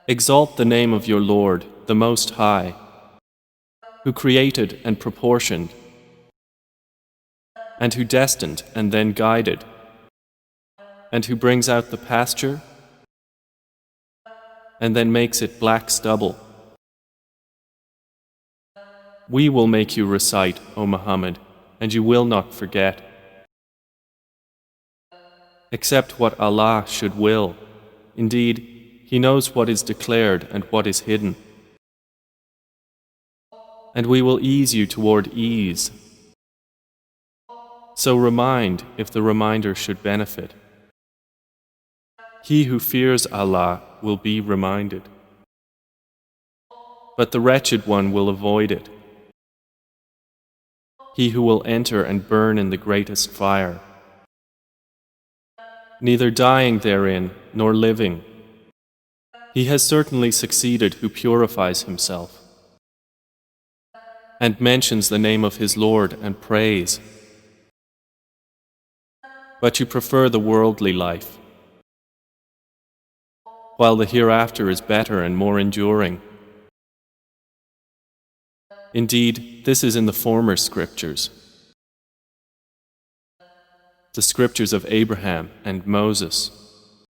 Exalt the name of your Lord, the Most High, who created and proportioned, and who destined and then guided, and who brings out the pasture and then makes it black stubble. We will make you recite, O Muhammad, and you will not forget, except what Allah should will. Indeed, He knows what is declared and what is hidden. And we will ease you toward ease. So remind if the reminder should benefit. He who fears Allah will be reminded, but the wretched one will avoid it. He who will enter and burn in the greatest fire, neither dying therein nor living. He has certainly succeeded who purifies himself and mentions the name of his Lord and prays. But you prefer the worldly life, while the hereafter is better and more enduring. Indeed, this is in the former scriptures, the scriptures of Abraham and Moses.